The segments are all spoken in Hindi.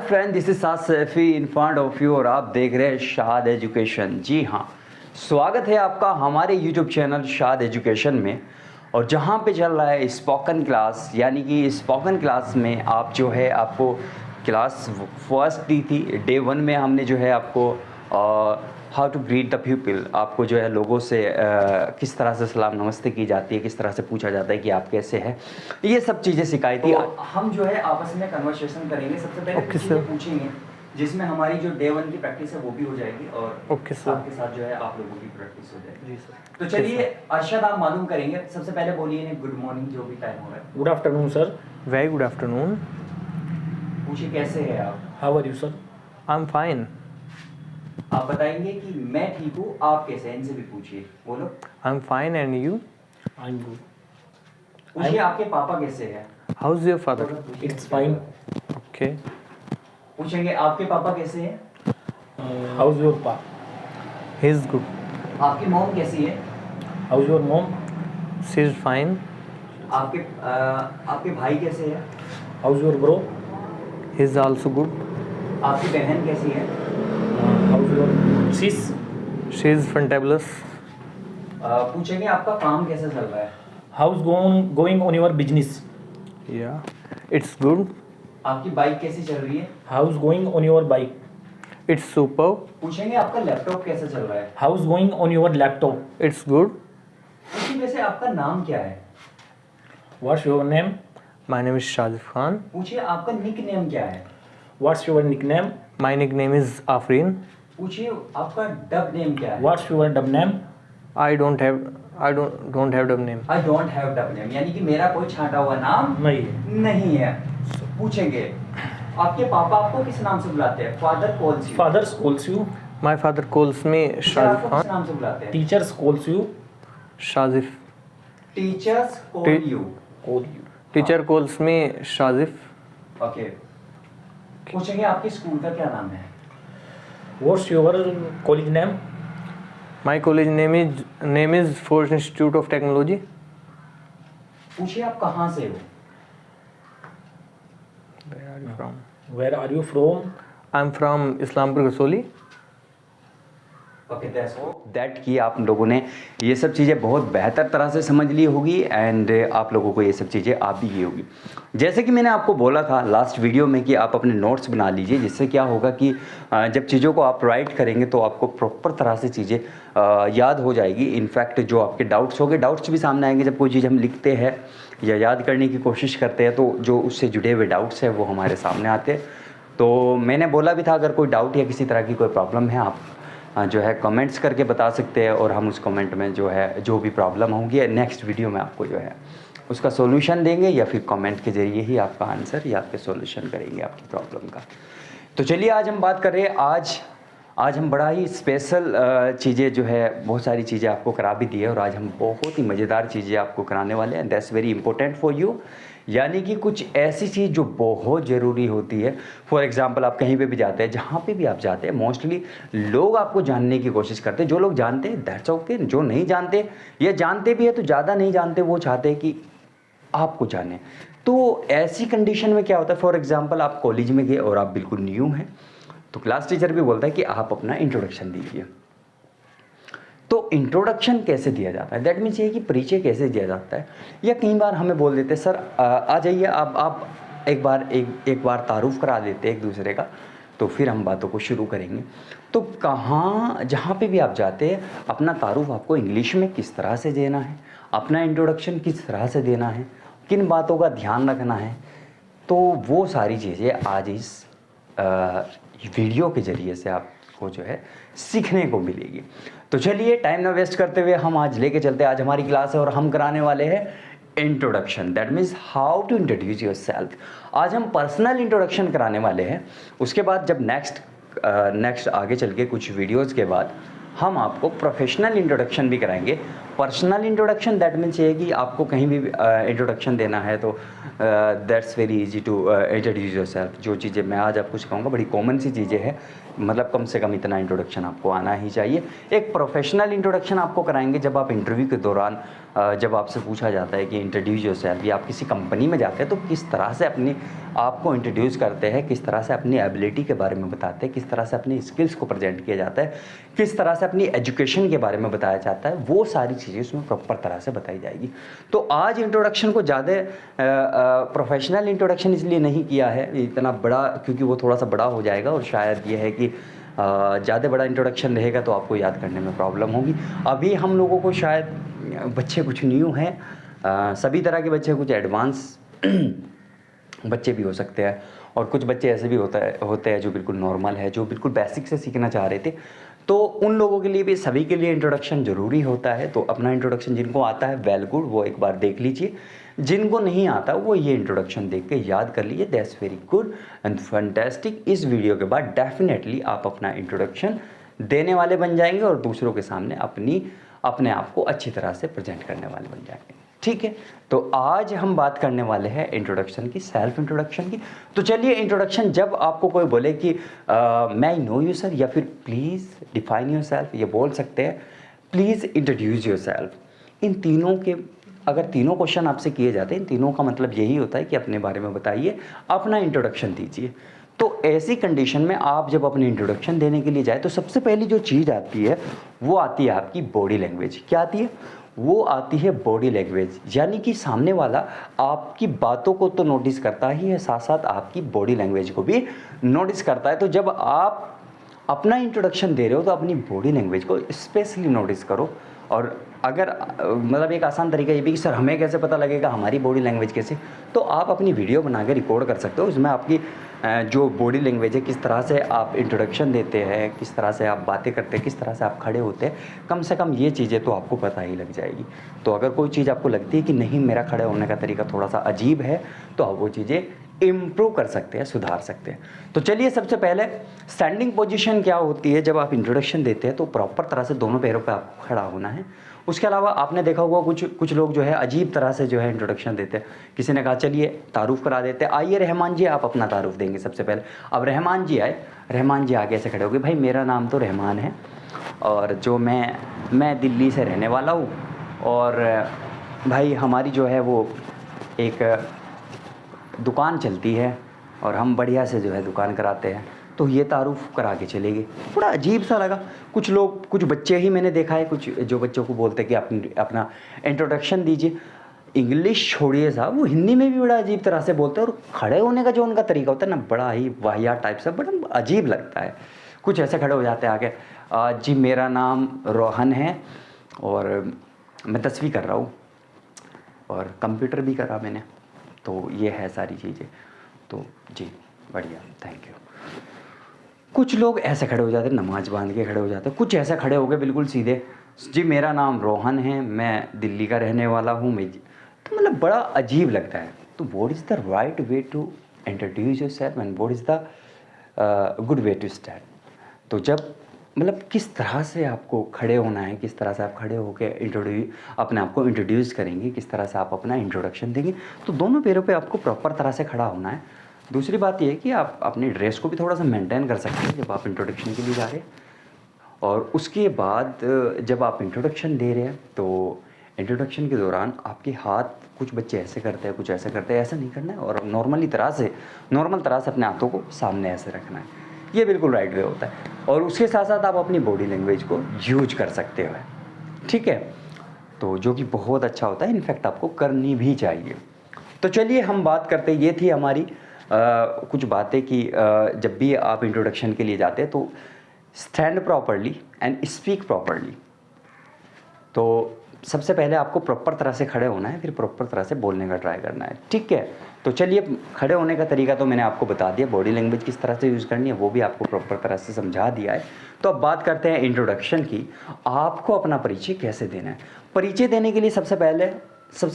Friend, this is Saad Saifi in front of you और आप देख रहे हैं शाद एजुकेशन। जी हाँ, स्वागत है आपका हमारे यूट्यूब चैनल शाद एजुकेशन में। और जहाँ पे चल रहा है स्पोकन क्लास, यानी कि स्पोकन क्लास में आप जो है आपको क्लास फर्स्ट दी थी। डे 1 में हमने जो है आपको how to greet the people, आपको जो है लोगों से किस तरह से सलाम नमस्ते की जाती है, किस तरह से पूछा जाता है कि आप कैसे हैं, ये सब चीज़ें सिखाई थी। तो हम जो है आपस में कन्वर्सेशन करेंगे। सबसे पहले चीज़ें पूछेंगे जिसमें हमारी जो डे 1 की प्रैक्टिस है वो भी हो जाएगी और आपके साथ जो है आप लोगों की प्रैक्टिस हो जाएगी। जी सर। तो चलिए अरशद, आप मालूम करेंगे। सबसे पहले बोलिए गुड मॉर्निंग, जो भी टाइम हो रहा है। Good afternoon sir. Very good afternoon. पूछिए कैसे हैं आप। How are you sir. I am fine. आप बताएंगे कि मैं ठीक हूँ, आप कैसे हैं, इनसे भी पूछिए। बोलो। आई am fine and you. I am good. पूछिए आपके पापा कैसे हैं। How is your father. It's fine. Okay. पूछेंगे आपके पापा कैसे हैं। हाउ इज योर पा। He is good. आपकी मॉम कैसी है। How is your mom. She is fine. आपके भाई कैसे हैं। How is your bro. He is also good. आपकी बहन कैसी है। How is your cis. She is fantabulous. पूछेंगे आपका काम कैसा चल रहा है। How is going on your business. या इट्स गुड। आपकी बाइक कैसी चल रही है। How is going on your bike. It's super. पूछेंगे आपका लैपटॉप कैसा चल रहा है। How is going on your laptop. It's good. पूछिए वैसे आपका नाम क्या है। What's your name. My name is Shajif Khan. पूछिए आपका निक नेम क्या है। What's your nickname. My nickname is Afreen. पूछिए आपका डब नेम क्या है। What's your dub name. I don't have dub name. I don't have dub name, यानी कि मेरा कोई छांटा हुआ नाम नहीं है। पूछेंगे आपके पापा आपको किस नाम से बुलाते हैं। Father calls you. Fathers calls you. My father calls me Shajif किस खान। नाम से बुलाते हैं। Teachers calls you. Shajif. Teachers call you. Teacher calls me Shajif. Okay. पूछेंगे आपके स्कूल का क्या नाम है। What's your college name. My college name is force institute of technology. पूछिए आप कहाँ से हो। Where are you from. I am from Islampur Kasauli. Okay, that कि आप लोगों ने ये सब चीज़ें बहुत बेहतर तरह से समझ ली होगी एंड आप लोगों को ये सब चीज़ें आ भी गई होगी। जैसे कि मैंने आपको बोला था लास्ट वीडियो में कि आप अपने नोट्स बना लीजिए, जिससे क्या होगा कि जब चीज़ों को आप राइट करेंगे तो आपको प्रॉपर तरह से चीज़ें याद हो जाएगी। इनफैक्ट जो आपके डाउट्स होंगे, डाउट्स भी सामने आएंगे। जब कोई चीज़ हम लिखते हैं या याद करने की कोशिश करते हैं तो जो उससे जुड़े हुए डाउट्स हैं वो हमारे सामने आते हैं। तो मैंने बोला भी था अगर कोई डाउट या किसी तरह की कोई प्रॉब्लम है, आप जो है कमेंट्स करके बता सकते हैं और हम उस कमेंट में जो है जो भी प्रॉब्लम होंगी नेक्स्ट वीडियो में आपको जो है उसका सॉल्यूशन देंगे या फिर कमेंट के ज़रिए ही आपका आंसर या आपके सॉल्यूशन करेंगे आपकी प्रॉब्लम का। तो चलिए आज हम बात कर रहे हैं आज हम बड़ा ही स्पेशल चीज़ें जो है बहुत सारी चीज़ें आपको करा भी दी है और आज हम बहुत ही मज़ेदार चीज़ें आपको कराने वाले हैं। That's very important for you, यानी कि कुछ ऐसी चीज़ जो बहुत ज़रूरी होती है। फॉर एग्जांपल आप कहीं पे भी जाते हैं, जहाँ पे भी आप जाते हैं, मोस्टली लोग आपको जानने की कोशिश करते हैं। जो लोग जानते हैं दैट्स ओके, जो नहीं जानते या जानते भी है तो ज़्यादा नहीं जानते, वो चाहते हैं कि आपको जाने। तो ऐसी कंडीशन में क्या होता है, फॉर एग्जाम्पल आप कॉलेज में गए और आप बिल्कुल न्यू हैं, तो क्लास टीचर भी बोलता है कि आप अपना इंट्रोडक्शन दीजिए। तो इंट्रोडक्शन कैसे दिया जाता है, दैट मीन्स ये कि परिचय कैसे दिया जाता है। या कई बार हमें बोल देते हैं सर आ जाइए आप एक बार तारुफ करा देते एक दूसरे का, तो फिर हम बातों को शुरू करेंगे। तो जहाँ पे भी आप जाते हैं अपना तारुफ आपको इंग्लिश में किस तरह से देना है, अपना इंट्रोडक्शन किस तरह से देना है, किन बातों का ध्यान रखना है, तो वो सारी चीज़ें आज इस वीडियो के ज़रिए से आपको जो है सीखने को मिलेगी। तो चलिए टाइम ना वेस्ट करते हुए हम आज लेके चलते हैं। आज हमारी क्लास है और हम कराने वाले हैं introduction, that means how to introduce yourself. आज हम पर्सनल इंट्रोडक्शन कराने वाले हैं। उसके बाद जब नेक्स्ट आगे चल के कुछ वीडियोज़ के बाद हम आपको प्रोफेशनल इंट्रोडक्शन भी कराएंगे। पर्सनल इंट्रोडक्शन दैट मीन्स ये है कि आपको कहीं भी इंट्रोडक्शन देना है तो that's very easy to introduce yourself. जो चीज़ें मैं आज आपको सिखाऊंगा बड़ी कॉमन सी चीज़ें हैं मतलब कम से कम इतना इंट्रोडक्शन आपको आना ही चाहिए। एक प्रोफेशनल इंट्रोडक्शन आपको कराएंगे जब आप इंटरव्यू के दौरान जब आपसे पूछा जाता है कि इंट्रोड्यूस योरसेल्फ, या आप किसी कंपनी में जाते हैं तो किस तरह से अपनी आपको इंट्रोड्यूस करते हैं, किस तरह से अपनी एबिलिटी के बारे में बताते हैं, किस तरह से अपनी स्किल्स को प्रेजेंट किया जाता है, किस तरह से अपनी एजुकेशन के बारे में बताया जाता है, वो सारी चीज़ें उसमें प्रॉपर तरह से बताई जाएगी। तो आज इंट्रोडक्शन को ज़्यादा प्रोफेशनल इंट्रोडक्शन इसलिए नहीं किया है इतना बड़ा, क्योंकि वो थोड़ा सा बड़ा हो जाएगा और शायद ये है कि ज़्यादा बड़ा इंट्रोडक्शन रहेगा तो आपको याद करने में प्रॉब्लम होगी। अभी हम लोगों को शायद बच्चे कुछ न्यू हैं, सभी तरह के बच्चे, कुछ एडवांस बच्चे भी हो सकते हैं और कुछ बच्चे ऐसे भी होते हैं जो बिल्कुल नॉर्मल है, जो बिल्कुल बेसिक से सीखना चाह रहे थे। तो उन लोगों के लिए भी, सभी के लिए इंट्रोडक्शन ज़रूरी होता है। तो अपना इंट्रोडक्शन जिनको आता है वेल गुड, वो एक बार देख लीजिए। जिनको नहीं आता वो ये इंट्रोडक्शन देख के याद कर लीजिए। That's very good and fantastic. इस वीडियो के बाद डेफिनेटली आप अपना इंट्रोडक्शन देने वाले बन जाएंगे और दूसरों के सामने अपने आप को अच्छी तरह से प्रेजेंट करने वाले बन जाएंगे। ठीक है, तो आज हम बात करने वाले हैं इंट्रोडक्शन की, सेल्फ इंट्रोडक्शन की। तो चलिए, इंट्रोडक्शन जब आपको कोई बोले कि मैं नो यू सर, या फिर प्लीज़ डिफाइन योर सेल्फ, ये बोल सकते हैं प्लीज़ इंट्रोड्यूस योर सेल्फ। इन तीनों के अगर तीनों क्वेश्चन आपसे किए जाते हैं, इन तीनों का मतलब यही होता है कि अपने बारे में बताइए, अपना इंट्रोडक्शन दीजिए। तो ऐसी कंडीशन में आप जब अपने इंट्रोडक्शन देने के लिए जाए तो सबसे पहली जो चीज़ आती है वो आती है आपकी बॉडी लैंग्वेज। क्या आती है? वो आती है बॉडी लैंग्वेज, यानी कि सामने वाला आपकी बातों को तो नोटिस करता ही है, साथ साथ आपकी बॉडी लैंग्वेज को भी नोटिस करता है। तो जब आप अपना इंट्रोडक्शन दे रहे हो तो अपनी बॉडी लैंग्वेज को स्पेशली नोटिस करो। और अगर मतलब एक आसान तरीका ये भी कि सर हमें कैसे पता लगेगा हमारी बॉडी लैंग्वेज कैसे, तो आप अपनी वीडियो बना के रिकॉर्ड कर सकते हो। उसमें आपकी जो बॉडी लैंग्वेज है, किस तरह से आप इंट्रोडक्शन देते हैं, किस तरह से आप बातें करते हैं, किस तरह से आप खड़े होते हैं, कम से कम ये चीज़ें तो आपको पता ही लग जाएगी। तो अगर कोई चीज़ आपको लगती है कि नहीं मेरा खड़े होने का तरीका थोड़ा सा अजीब है, तो आप वो चीज़ें इम्प्रूव कर सकते हैं, सुधार सकते हैं। तो चलिए, सबसे पहले स्टैंडिंग पोजीशन क्या होती है। जब आप इंट्रोडक्शन देते हैं तो प्रॉपर तरह से दोनों पैरों पे आपको खड़ा होना है। उसके अलावा आपने देखा होगा कुछ लोग जो है अजीब तरह से जो है इंट्रोडक्शन देते हैं। किसी ने कहा चलिए तारुफ करा देते हैं, आइए रहमान जी आप अपना तारुफ देंगे सबसे पहले। अब रहमान जी आए, रहमान जी आगे से खड़े हो गए, भाई मेरा नाम तो रहमान है और जो मैं दिल्ली से रहने वाला हूँ, और भाई हमारी जो है वो एक दुकान चलती है और हम बढ़िया से जो है दुकान कराते हैं। तो ये तारुफ करा के चले गए। थोड़ा अजीब सा लगा। कुछ बच्चे ही मैंने देखा है, कुछ जो बच्चों को बोलते हैं कि अपना इंट्रोडक्शन दीजिए। इंग्लिश छोड़िए साहब, वो हिंदी में भी बड़ा अजीब तरह से बोलते हैं और खड़े होने का जो उनका तरीका होता है ना, बड़ा ही वाहियात टाइप से, बड़ा अजीब लगता है। कुछ ऐसे खड़े हो जाते हैं आगे, जी मेरा नाम रोहन है और मैं 10वीं कर रहा हूँ और कंप्यूटर भी करा मैंने, तो ये है सारी चीज़ें। तो जी बढ़िया, थैंक यू। कुछ लोग ऐसे खड़े हो जाते हैं, नमाज बांध के खड़े हो जाते हैं। कुछ ऐसे खड़े हो गए बिल्कुल सीधे, जी मेरा नाम रोहन है, मैं दिल्ली का रहने वाला हूँ। तो मतलब बड़ा अजीब लगता है। तो what is the right way to introduce yourself and what is the good way to start. तो जब मतलब किस तरह से आपको खड़े होना है, किस तरह से आप खड़े होकर अपने आप को इंट्रोड्यूस करेंगे, किस तरह से आप अपना इंट्रोडक्शन देंगे, तो दोनों पैरों पे आपको प्रॉपर तरह से खड़ा होना है। दूसरी बात ये है कि आप अपनी ड्रेस को भी थोड़ा सा मेंटेन कर सकते हैं जब आप इंट्रोडक्शन के लिए जा रहे हैं। और उसके बाद जब आप इंट्रोडक्शन दे रहे हैं तो इंट्रोडक्शन के दौरान आपके हाथ, कुछ बच्चे ऐसे करते हैं, कुछ ऐसे करते हैं, ऐसा नहीं करना है। और नॉर्मल तरह से अपने हाथों को सामने ऐसे रखना है, ये बिल्कुल राइट वे होता है। और उसके साथ साथ आप अपनी बॉडी लैंग्वेज को यूज कर सकते हो, ठीक है, तो जो कि बहुत अच्छा होता है, इनफैक्ट आपको करनी भी चाहिए। तो चलिए हम बात करते हैं, ये थी हमारी कुछ बातें कि जब भी आप इंट्रोडक्शन के लिए जाते हैं तो stand properly and speak properly. तो सबसे पहले आपको प्रॉपर तरह से खड़े होना है, फिर प्रॉपर तरह से बोलने का ट्राई करना है, ठीक है। तो चलिए, खड़े होने का तरीका तो मैंने आपको बता दिया, बॉडी लैंग्वेज किस तरह से यूज़ करनी है वो भी आपको प्रॉपर तरह से समझा दिया है। तो अब बात करते हैं इंट्रोडक्शन की। आपको अपना परिचय कैसे देना है। परिचय देने के लिए सबसे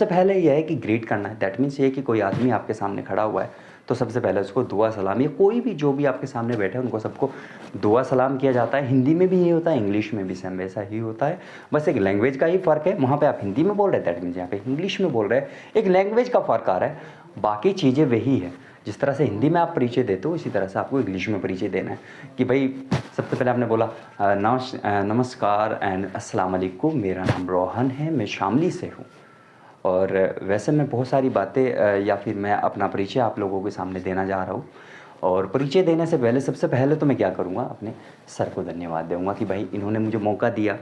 पहले यह है कि ग्रीट करना है। दैट मीन्स ये कि कोई आदमी आपके सामने खड़ा हुआ है तो सबसे पहले उसको दुआ सलाम, या कोई भी जो भी आपके सामने बैठे हैं उनको सबको दुआ सलाम किया जाता है। हिंदी में भी ये होता है, इंग्लिश में भी सेम वैसा ही होता है, बस एक लैंग्वेज का ही फ़र्क है। वहाँ पे आप हिंदी में बोल रहे हैं, दैट मीन्स यहाँ पे इंग्लिश में बोल रहे हैं, एक लैंग्वेज का फ़र्क आ रहा है, बाकी चीज़ें वही है। जिस तरह से हिंदी में आप परिचय देते हो, इसी तरह से आपको इंग्लिश में परिचय देना है कि भाई सबसे पहले आपने बोला नमस्कार एंड अस्सलाम वालेकुम, मेरा नाम रोहन है, मैं शामली से हूँ। और वैसे मैं बहुत सारी बातें या फिर मैं अपना परिचय आप लोगों के सामने देना जा रहा हूँ। और परिचय देने से पहले सबसे पहले तो मैं क्या करूँगा, अपने सर को धन्यवाद दूँगा कि भाई इन्होंने मुझे मौका दिया।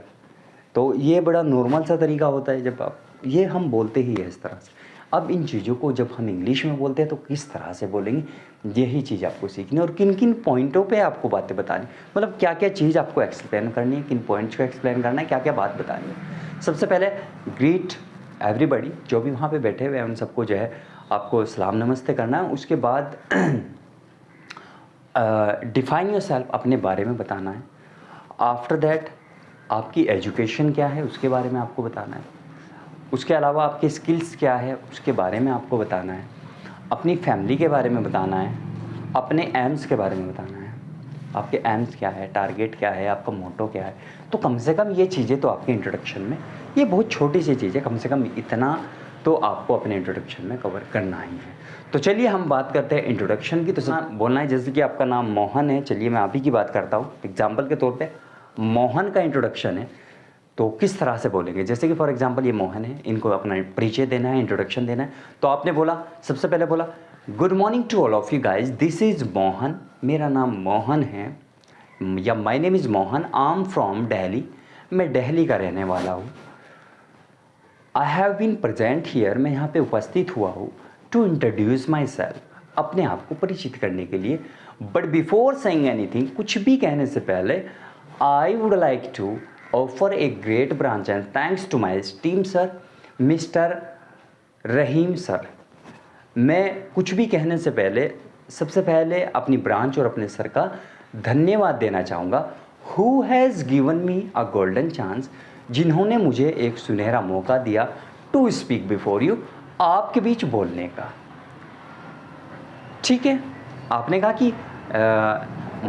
तो ये बड़ा नॉर्मल सा तरीका होता है, जब आप ये हम बोलते ही है इस तरह से। अब इन चीज़ों को जब हम इंग्लिश में बोलते हैं तो किस तरह से बोलेंगे, यही चीज़ आपको सीखनी है। और किन किन पॉइंटों पे आपको बातें बतानी, मतलब क्या क्या चीज़ आपको एक्सप्लेन करनी है, किन पॉइंट्स को एक्सप्लेन करना है, क्या क्या बात बतानी है। सबसे पहले ग्रीट एवरीबॉडी, जो भी वहाँ पे बैठे हुए हैं उन सबको जो है आपको सलाम नमस्ते करना है। उसके बाद डिफाइन योरसेल्फ, अपने बारे में बताना है। आफ्टर दैट आपकी एजुकेशन क्या है उसके बारे में आपको बताना है। उसके अलावा आपके स्किल्स क्या है उसके बारे में आपको बताना है। अपनी फैमिली के बारे में बताना है। अपने एम्स के बारे में बताना है, आपके एम्स क्या है, टारगेट क्या है, आपका मोटो क्या है। तो कम से कम ये चीज़ें तो आपके इंट्रोडक्शन में, ये बहुत छोटी सी चीज़ है, कम से कम इतना तो आपको अपने इंट्रोडक्शन में कवर करना ही है। तो चलिए हम बात करते हैं इंट्रोडक्शन की। तो बोलना है जैसे कि आपका नाम मोहन है, चलिए मैं आप ही की बात करता हूँ। एग्जाम्पल के तौर पे मोहन का इंट्रोडक्शन है तो किस तरह से बोलेंगे। जैसे कि फॉर एग्जांपल ये मोहन है, इनको अपना परिचय देना है, इंट्रोडक्शन देना है। तो आपने बोला, सबसे पहले बोला good morning to all of you guys, this is Mohan, मेरा नाम मोहन है, या my name is Mohan, I am from Delhi, मैं दिल्ली का रहने वाला हूँ। I have been present here, मैं यहाँ पे उपस्थित हुआ हूँ, टू इंट्रोड्यूस माई सेल्फ, अपने आप को परिचित करने के लिए। बट बिफोर सेइंग एनीथिंग, कुछ भी कहने से पहले, I would like to offer a great branch and thanks to my team sir, mister Rahim sir. मैं कुछ भी कहने से पहले सबसे पहले अपनी ब्रांच और अपने सर का धन्यवाद देना चाहूँगा। Who has given me a golden chance, जिन्होंने मुझे एक सुनहरा मौका दिया, टू स्पीक बिफोर यू, आपके बीच बोलने का। ठीक है, आपने कहा कि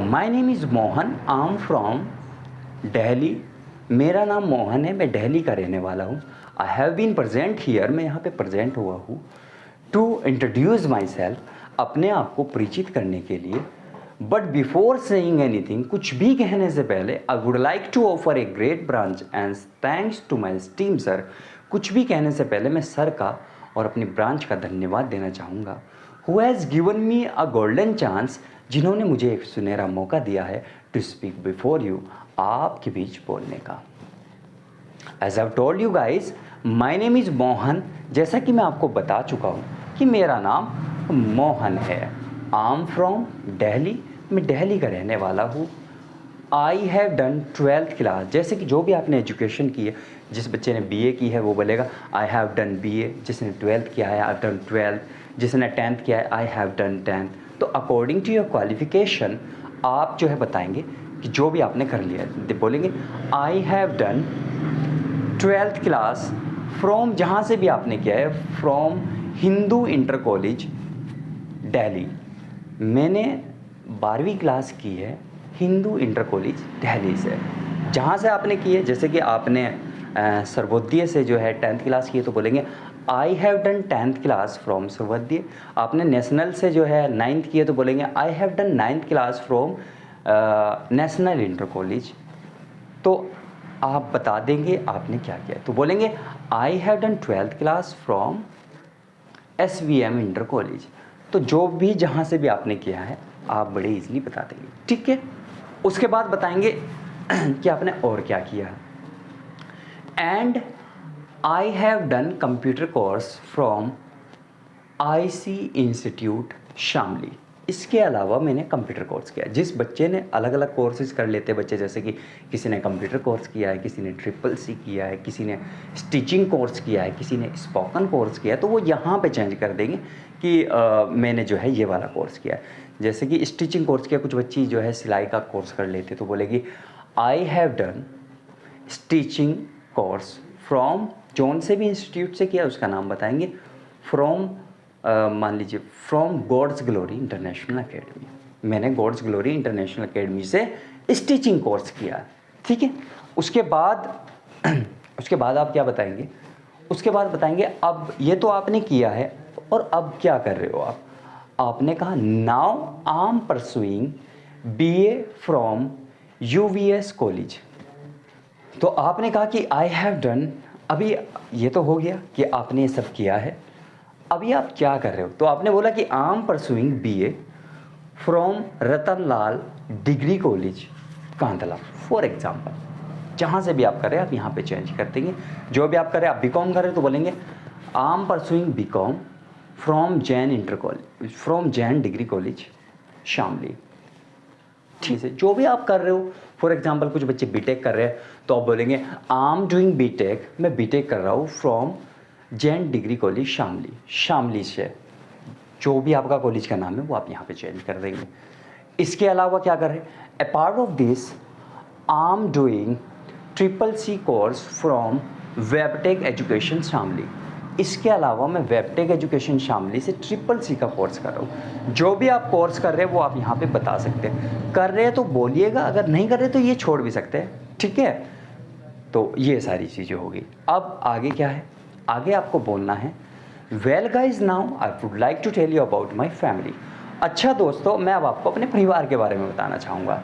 my name is Mohan, I am from Delhi, मेरा नाम मोहन है, मैं दिल्ली का रहने वाला हूँ। I have been present here, मैं यहाँ पे प्रेजेंट हुआ हूँ, टू इंट्रोड्यूस माई सेल्फ, अपने आप को परिचित करने के लिए। बट बिफोर सेइंग एनीथिंग, कुछ भी कहने से पहले, I would like to offer a great branch and thanks to my team sir, कुछ भी कहने से पहले मैं सर का और अपनी ब्रांच का धन्यवाद देना चाहूँगा। Who has given me a golden chance, जिन्होंने मुझे एक सुनहरा मौका दिया है, टू स्पीक बिफोर यू, आपके बीच बोलने का। As I told you guys, my name is Mohan, जैसा कि मैं आपको बता चुका हूँ कि मेरा नाम मोहन है। आई एम फ्रॉम दिल्ली, मैं दिल्ली का रहने वाला हूँ। I have done 12th class, जैसे कि जो भी आपने एजुकेशन की है, जिस बच्चे ने BA की है वो बोलेगा आई हैव डन BA, जिसने 12th किया है आई हैव डन 12th, जिसने 10th किया है आई हैव डन 10th। तो अकॉर्डिंग टू योर क्वालिफिकेशन आप जो है बताएंगे कि जो भी आपने कर लिया है, बोलेंगे I have done 12th class from, जहाँ से भी आपने किया है, from Hindu inter college Delhi, मैंने 12वीं क्लास की है हिंदू इंटर कॉलेज दिल्ली से। जहाँ से आपने की है, जैसे कि आपने सर्वोदय से जो है 10th क्लास की है तो बोलेंगे I have done 10th class from Sarvodaya. आपने नेशनल से जो है 9th की है तो बोलेंगे I have done 9th class from national inter college. तो आप बता देंगे आपने क्या किया, तो बोलेंगे I have done 12th class from SVM inter college. तो जो भी जहाँ से भी आपने किया है आप बड़े इजीली बता देंगे, ठीक है। उसके बाद बताएंगे कि आपने और क्या किया। And I have done computer course from IC institute Shamli. इसके अलावा मैंने कंप्यूटर कोर्स किया। जिस बच्चे ने अलग अलग कोर्सेज कर लेते बच्चे, जैसे कि किसी ने कंप्यूटर कोर्स किया है, किसी ने CCC किया है, किसी ने स्टिचिंग कोर्स किया है, किसी ने स्पोकन कोर्स किया है, तो वो यहाँ पे चेंज कर देंगे कि मैंने जो है ये वाला कोर्स किया है। जैसे कि स्टिचिंग कोर्स किया, कुछ बच्ची जो है सिलाई का कोर्स कर लेते तो बोलेगी I have done stitching course from, जौन से भी इंस्टीट्यूट से किया उसका नाम बताएंगे, फ्रॉम मान लीजिए from God's Glory International Academy, मैंने गॉड्स ग्लोरी इंटरनेशनल एकेडमी से स्टिचिंग कोर्स किया, ठीक है। उसके बाद आप क्या बताएंगे, उसके बाद बताएंगे अब ये तो आपने किया है और अब क्या कर रहे हो आप। आपने कहा now I am pursuing BA from UVS college. तो आपने कहा कि आई हैव डन, अभी ये तो हो गया कि आपने ये सब किया है, अभी आप क्या कर रहे हो? तो आपने बोला कि I am pursuing BA from Ratanlal degree college Kandhla, for example. जहाँ से भी आप कर रहे हैं आप यहाँ पे चेंज कर देंगे। जो भी आप कर रहे हैं, आप BCom कर रहे हो तो बोलेंगे I am pursuing BCom from Jain degree college Shamli. ठीक है, जो भी आप कर रहे हो, फॉर एग्जाम्पल कुछ बच्चे बीटेक कर रहे हैं तो आप बोलेंगे आई एम डूइंग बीटेक, मैं बीटेक कर रहा हूँ from Jain degree college Shamli. Shamli से जो भी आपका कॉलेज का नाम है वो आप यहाँ पे चेंज कर देंगे। इसके अलावा क्या कर रहे हैं, a part of this I am doing CCC course from वेबटेक एजुकेशन शामली। इसके अलावा मैं वेबटेक एजुकेशन शामली से CCC का कोर्स कर रहा हूँ। जो भी आप कोर्स कर रहे हैं वो आप यहाँ पे बता सकते हैं। कर रहे हैं तो बोलिएगा, अगर नहीं कर रहे तो ये छोड़ भी सकते हैं, ठीक है। तो ये सारी चीज़ें होगी। अब आगे क्या है, आगे आपको बोलना है well guys now I would like to tell you about my family. अच्छा दोस्तों, मैं अब आपको अपने परिवार के बारे में बताना चाहूँगा।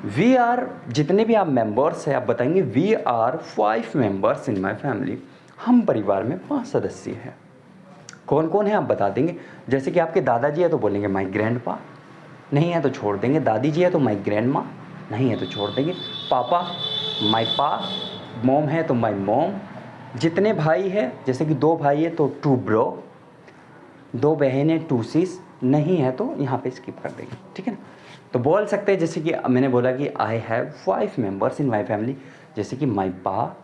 वी आर, जितने भी आप मेंबर्स हैं आप बताएंगे we are 5 members in my family. हम परिवार में 5 सदस्य हैं। कौन कौन है आप बता देंगे। जैसे कि आपके दादाजी है तो बोलेंगे माई ग्रैंडपा, नहीं है तो छोड़ देंगे। दादी जी है तो माई ग्रैंडमा, नहीं है तो छोड़ देंगे। पापा माई पा, मॉम है तो माई मॉम। जितने भाई है, जैसे कि 2 भाई है तो 2 ब्रो, 2 बहन है 2 सिस, नहीं है तो यहाँ पे स्किप कर देंगे, ठीक है ना। तो बोल सकते हैं जैसे कि मैंने बोला कि I have 5 members in my family, जैसे कि my pa,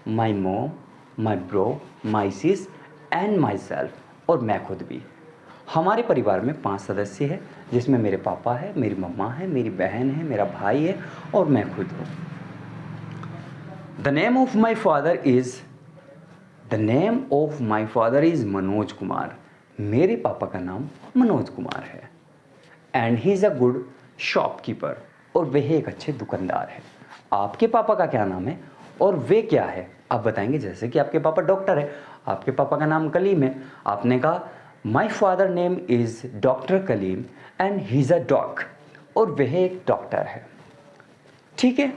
my mom, my bro, my sis and myself, और मैं खुद भी। हमारे परिवार में 5 सदस्य हैं, जिसमें मेरे पापा है, मेरी मम्मा है, मेरी बहन है, मेरा भाई है और मैं खुद हूँ। The name of my father is Manoj Kumar. मेरे पापा का नाम मनोज कुमार है। And he is a good shopkeeper, और वह एक अच्छे दुकानदार है। आपके पापा का क्या नाम है और वे क्या है आप बताएंगे। जैसे कि आपके पापा डॉक्टर है, आपके पापा का नाम कलीम है, आपने कहा my father name is doctor Kaleem and he is a dog, और वह एक डॉक्टर है, ठीक है।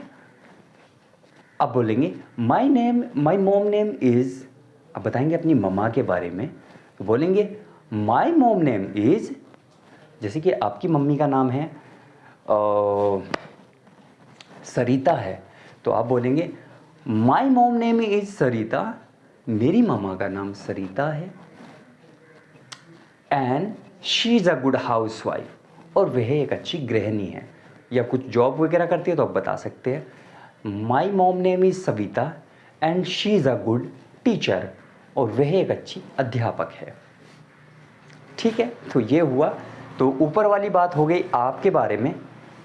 अब बोलेंगे माई मॉम नेम इज़, अब बताएंगे अपनी मम्मा के बारे में, तो बोलेंगे माई मॉम नेम इज़, जैसे कि आपकी मम्मी का नाम है सरिता है, तो आप बोलेंगे माई मॉम नेम इज़ सरिता, मेरी मम्मा का नाम सरिता है। And she is a good house wife, और वह एक अच्छी गृहिणी है, या कुछ जॉब वगैरह करती है तो आप बता सकते हैं my mom name is Savita and she is a good teacher, और वह एक अच्छी अध्यापक है, ठीक है। तो ये हुआ। तो ऊपर वाली बात हो गई आपके बारे में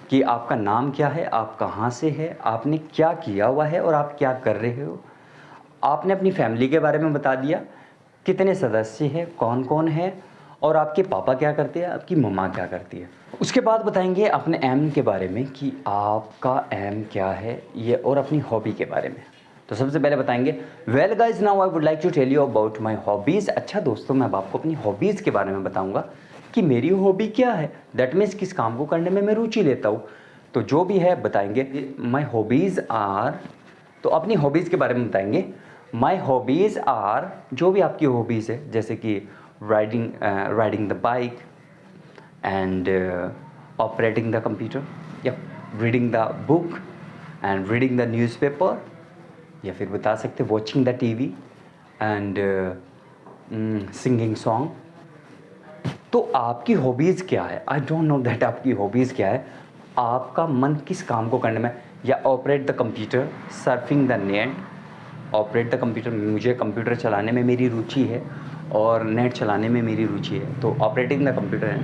कि आपका नाम क्या है, आप कहाँ से है, आपने क्या किया हुआ है और आप क्या कर रहे हो। आपने अपनी फैमिली के बारे में बता दिया, कितने सदस्य हैं, कौन कौन है, और आपके पापा क्या करते हैं, आपकी मम्मा क्या करती है। उसके बाद बताएंगे अपने एम के बारे में कि आपका एम क्या है ये, और अपनी हॉबी के बारे में। तो सबसे पहले बताएंगे well guys now I would like to tell you about my hobbies. अच्छा दोस्तों, मैं अब आपको अपनी हॉबीज़ के बारे में बताऊंगा कि मेरी हॉबी क्या है, दैट मीन्स किस काम को करने में मैं रुचि लेता हूँ। तो जो भी है बताएंगे माई हॉबीज़ आर, तो अपनी हॉबीज़ के बारे में बताएंगे। माई हॉबीज़ आर, जो भी आपकी हॉबीज़ है, जैसे कि riding the bike and operating the computer, या reading the book and reading the newspaper, या फिर बता सकते watching the TV and singing song. तो आपकी हॉबीज़ क्या है, आई डोंट नो दैट आपकी हॉबीज़ क्या है। आपका मन किस काम को करने में, या operate the computer, surfing the net. Operate the computer, मुझे कंप्यूटर चलाने में मेरी रुचि है और नेट चलाने में मेरी रुचि है, तो operating the computer and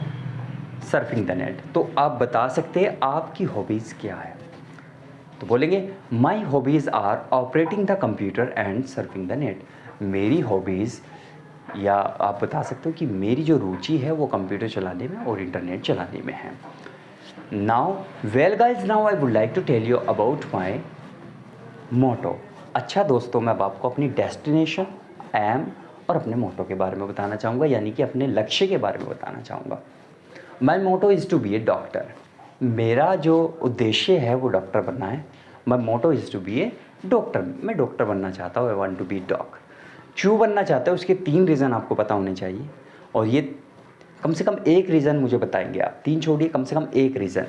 surfing the net. तो आप बता सकते हैं आपकी हॉबीज़ क्या है। तो बोलेंगे my hobbies are operating the computer and surfing the net. मेरी हॉबीज़, या आप बता सकते हो कि मेरी जो रुचि है वो कंप्यूटर चलाने में और इंटरनेट चलाने में है। Now well guys now I would like to tell you about my motto. अच्छा दोस्तों, मैं अब आपको अपनी डेस्टिनेशन, एम और अपने मोटो के बारे में बताना चाहूँगा, यानी कि अपने लक्ष्य के बारे में बताना चाहूँगा। My motto is to be a doctor. मेरा जो उद्देश्य है वो डॉक्टर बनना है। My motto is to be a doctor. मैं डॉक्टर बनना चाहता हूँ। I want to be dog. क्यों बनना चाहता है उसके 3 रीज़न आपको पता होने चाहिए, और ये कम से कम एक रीज़न मुझे बताएंगे आप। 3 छोड़िए, कम से कम एक reason.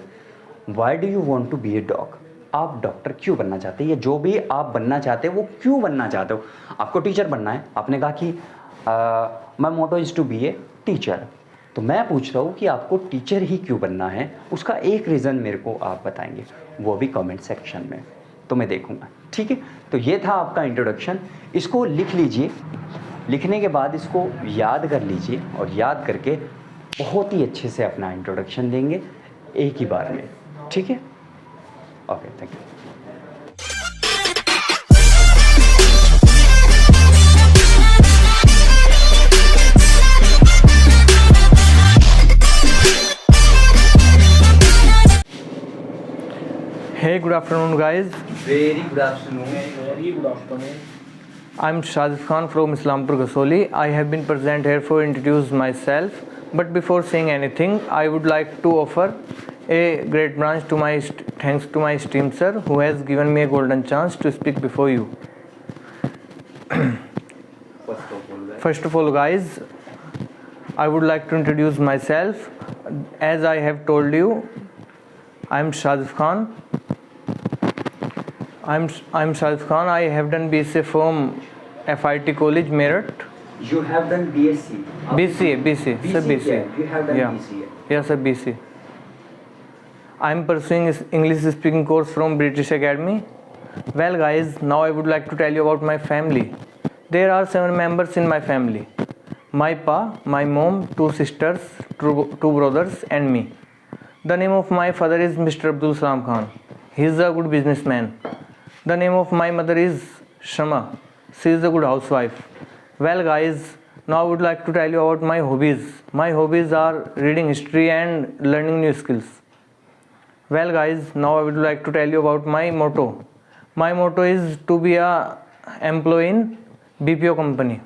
Why do you want to be a dog? आप डॉक्टर क्यों बनना चाहते हैं, या जो भी आप बनना चाहते हो वो क्यों बनना चाहते हो? आपको टीचर बनना है, आपने कहा कि my motto is to be a teacher. तो मैं पूछ रहा हूँ कि आपको टीचर ही क्यों बनना है, उसका एक रीज़न मेरे को आप बताएंगे, वो भी कमेंट सेक्शन में, तो मैं देखूँगा। ठीक है, तो ये था आपका इंट्रोडक्शन। इसको लिख लीजिए, लिखने के बाद इसको याद कर लीजिए, और याद करके बहुत ही अच्छे से अपना इंट्रोडक्शन देंगे एक ही बार में। ठीक है, okay, thank you. Hey, good afternoon, guys. Very good afternoon. Very good afternoon. I'm Shazif Khan from Islampur Gasoli. I have been present here for introduce myself. But before saying anything, I would like to offer a great branch to my thanks to my esteemed sir who has given me a golden chance to speak before you. First of all, guys, I would like to introduce myself. As I have told you, I'm Shazif Khan. I'm Shazif Khan. I have done BSc from FIT College, Meerut. You have done BSc. BCA, sir, BCA. You have done Yeah. BCA. Yes, sir, BCA. I'm pursuing English speaking course from British Academy. Well, guys, now I would like to tell you about my family. There are 7 members in my family. My pa, my mom, 2 sisters, 2 brothers, and me. The name of my father is Mr. Abdul Salam Khan. He is a good businessman. The name of my mother is Shama. She is a good housewife. Well, guys, now I would like to tell you about my hobbies. My hobbies are reading history and learning new skills. Well, guys, now I would like to tell you about my motto. My motto is to be a employee in BPO company.